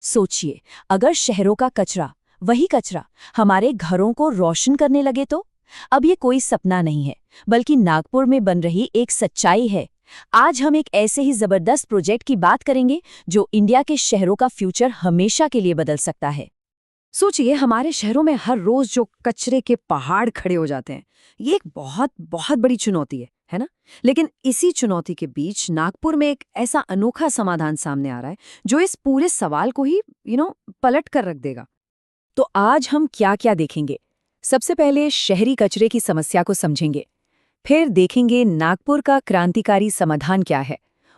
सोचिए, अगर शहरों का कचरा, वही कचरा, हमारे घरों को रोशन करने लगे तो? अब ये कोई सपना नहीं है, बल्कि नागपुर में बन रही एक सच्चाई है। आज हम एक ऐसे ही जबरदस्त प्रोजेक्ट की बात करेंगे जो इंडिया के शहरों का फ्यूचर हमेशा के लिए बदल सकता है। सोचिए, हमारे शहरों में हर रोज जो कचरे के पहाड़ खड़े हो जाते हैं, ये एक बहुत बहुत बड़ी चुनौती है ना? लेकिन इसी चुनौती के बीच नागपुर में एक ऐसा अनोखा समाधान सामने आ रहा है जो इस पूरे सवाल को ही पलट कर रख देगा। तो आज हम क्या क्या देखेंगे? सबसे पहले शहरी कचरे की समस्या को समझेंगे। फिर देखेंगे नागपुर का क्रांतिकारी समाधान क्या है,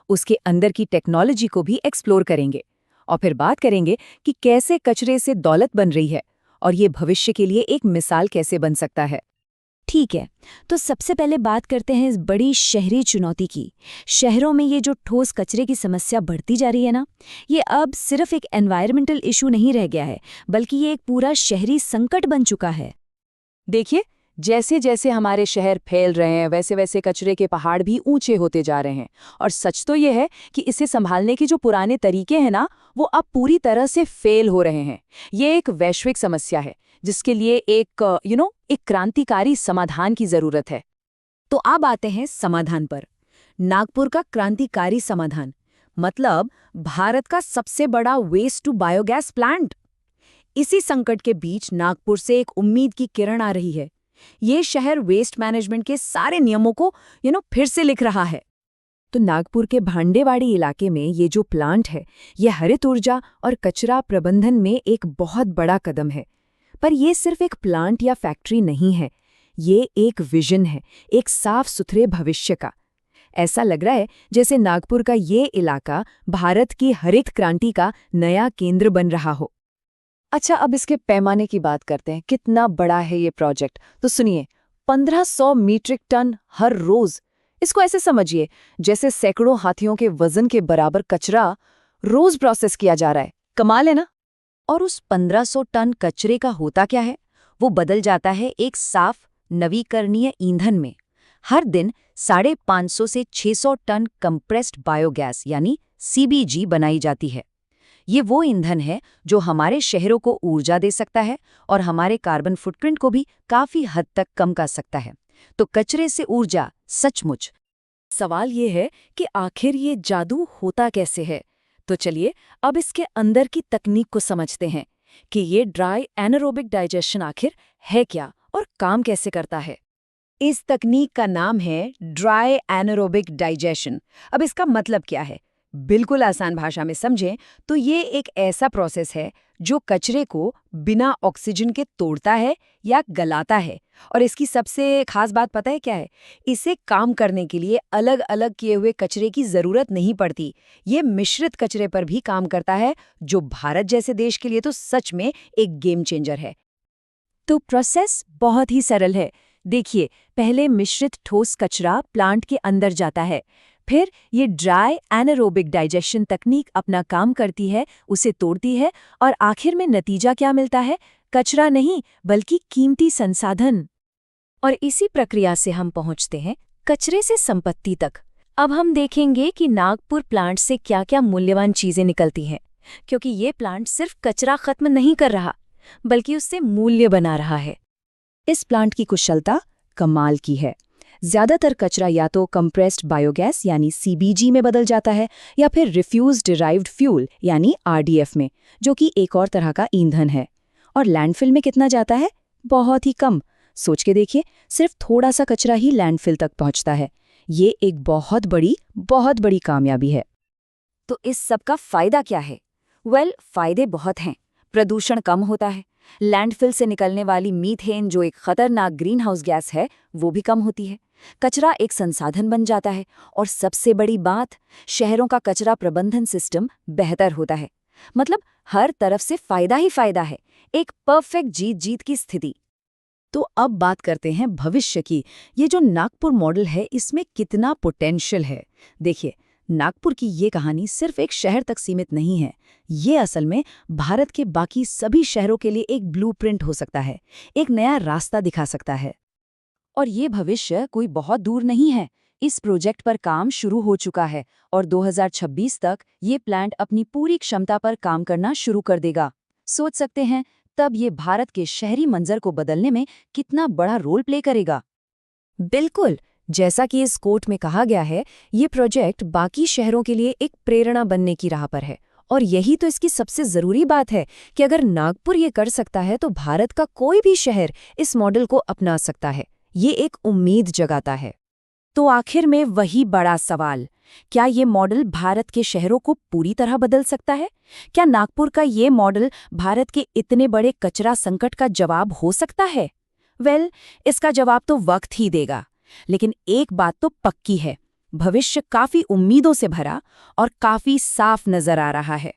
उसके अंदर की टेक्नोलॉजी को भी एक्सप्लोर करेंगे। और फिर बात करेंगे कि कैसे कचरे से दौलत बन रही है और ये भविष्य के लिए एक मिसाल कैसे बन सकता है। ठीक है, तो सबसे पहले बात करते हैं इस बड़ी शहरी चुनौती की। शहरों में ये जो ठोस कचरे की समस्या बढ़ती जा रही है ना, ये अब सिर्फ एक एनवायरमेंटल इशू नहीं रह गया है, बल्कि ये एक पूरा शहरी संकट बन चुका है। देखिए, जैसे जैसे हमारे शहर फैल रहे हैं वैसे वैसे कचरे के पहाड़ भी ऊंचे होते जा रहे हैं। और सच तो ये है कि इसे संभालने के जो पुराने तरीके हैं ना, वो अब पूरी तरह से फेल हो रहे हैं। ये एक वैश्विक समस्या है जिसके लिए एक क्रांतिकारी समाधान की जरूरत है। तो अब आते हैं समाधान पर। नागपुर का क्रांतिकारी समाधान मतलब भारत का सबसे बड़ा वेस्ट टू बायोगैस प्लांट। इसी संकट के बीच नागपुर से एक उम्मीद की किरण आ रही है। ये शहर वेस्ट मैनेजमेंट के सारे नियमों को फिर से लिख रहा है। तो नागपुर के भांडेवाड़ी इलाके में ये जो प्लांट है, ये हरित ऊर्जा और कचरा प्रबंधन में एक बहुत बड़ा कदम है। पर ये सिर्फ एक प्लांट या फैक्ट्री नहीं है, ये एक विजन है, एक साफ सुथरे भविष्य का। ऐसा लग रहा है जैसे नागपुर का ये इलाका भारत की हरित क्रांति का नया केंद्र बन रहा हो। अच्छा, अब इसके पैमाने की बात करते हैं। कितना बड़ा है ये प्रोजेक्ट? तो सुनिए, 1500 मीट्रिक टन हर रोज। इसको ऐसे समझिए जैसे सैकड़ों हाथियों के वजन के बराबर कचरा रोज प्रोसेस किया जा रहा है। कमाल है ना? और उस 1500 टन कचरे का होता क्या है? वो बदल जाता है एक साफ नवीकरणीय ईंधन में। हर दिन 550 से 600 टन कंप्रेस्ड बायोगैस यानी सीबीजी बनाई जाती है। ये वो ईंधन है जो हमारे शहरों को ऊर्जा दे सकता है और हमारे कार्बन फुटप्रिंट को भी काफी हद तक कम कर सकता है। तो कचरे से ऊर्जा, सचमुच। सवाल ये है कि आखिर ये जादू होता कैसे है? तो चलिए अब इसके अंदर की तकनीक को समझते हैं कि ये ड्राई एनारोबिक डाइजेशन आखिर है क्या और काम कैसे करता है। इस तकनीक का नाम है ड्राई एनारोबिक डाइजेशन। अब इसका मतलब क्या है? बिल्कुल आसान भाषा में समझें तो ये एक ऐसा प्रोसेस है जो कचरे को बिना ऑक्सीजन के तोड़ता है या गलाता है। और इसकी सबसे खास बात पता है क्या है? इसे काम करने के लिए अलग अलग किए हुए कचरे की जरूरत नहीं पड़ती। ये मिश्रित कचरे पर भी काम करता है, जो भारत जैसे देश के लिए तो सच में एक गेम चेंजर है। तो प्रोसेस बहुत ही सरल है। देखिए, पहले मिश्रित ठोस कचरा प्लांट के अंदर जाता है, फिर ये ड्राई एनारोबिक डाइजेशन तकनीक अपना काम करती है, उसे तोड़ती है और आखिर में नतीजा क्या मिलता है? कचरा नहीं, बल्कि कीमती संसाधन। और इसी प्रक्रिया से हम पहुंचते हैं कचरे से संपत्ति तक। अब हम देखेंगे कि नागपुर प्लांट से क्या-क्या मूल्यवान चीजें निकलती हैं, क्योंकि ये प्लांट सिर्फ कचरा खत्म नहीं कर रहा, बल्कि उससे मूल्य बना रहा है। इस प्लांट की कुशलता कमाल की है। ज्यादातर कचरा या तो कंप्रेस्ड बायोगैस यानी सीबीजी में बदल जाता है या फिर रिफ्यूज डिराइव्ड फ्यूल यानी आरडीएफ में, जो कि एक और तरह का ईंधन है। और लैंडफिल में कितना जाता है? बहुत ही कम। सोच के देखिए, सिर्फ थोड़ा सा कचरा ही लैंडफिल तक पहुंचता है। ये एक बहुत बड़ी कामयाबी है। तो इस सब का फायदा क्या है? फायदे बहुत हैं। प्रदूषण कम होता है। लैंडफिल से निकलने वाली मीथेन, जो एक खतरनाक ग्रीन हाउस गैस है, वो भी कम होती है। कचरा एक संसाधन बन जाता है और सबसे बड़ी बात, शहरों का कचरा प्रबंधन सिस्टम बेहतर होता है। मतलब हर तरफ से फायदा ही फायदा है। एक परफेक्ट जीत-जीत की स्थिति। तो अब बात करते हैं भविष्य की। ये जो नागपुर मॉडल है, इसमें कितना पोटेंशियल है। देखिए, नागपुर की ये कहानी सिर्फ एक शहर तक सीमित नहीं है। ये असल में भारत के बाकी सभी शहरों के लिए एक ब्लूप्रिंट हो सकता है, एक नया रास्ता दिखा सकता है। और ये भविष्य कोई बहुत दूर नहीं है। इस प्रोजेक्ट पर काम शुरू हो चुका है और 2026 तक ये प्लांट अपनी पूरी क्षमता पर काम करना शुरू कर देगा। सोच सकते हैं तब ये भारत के शहरी मंजर को बदलने में कितना बड़ा रोल प्ले करेगा। बिल्कुल, जैसा कि इस कोट में कहा गया है, ये प्रोजेक्ट बाकी शहरों के लिए एक प्रेरणा बनने की राह पर है। और यही तो इसकी सबसे ज़रूरी बात है कि अगर नागपुर ये कर सकता है तो भारत का कोई भी शहर इस मॉडल को अपना सकता है। ये एक उम्मीद जगाता है। तो आखिर में वही बड़ा सवाल, क्या ये मॉडल भारत के शहरों को पूरी तरह बदल सकता है? क्या नागपुर का ये मॉडल भारत के इतने बड़े कचरा संकट का जवाब हो सकता है? इसका जवाब तो वक्त ही देगा। लेकिन एक बात तो पक्की है, भविष्य काफी उम्मीदों से भरा और काफी साफ नजर आ रहा है।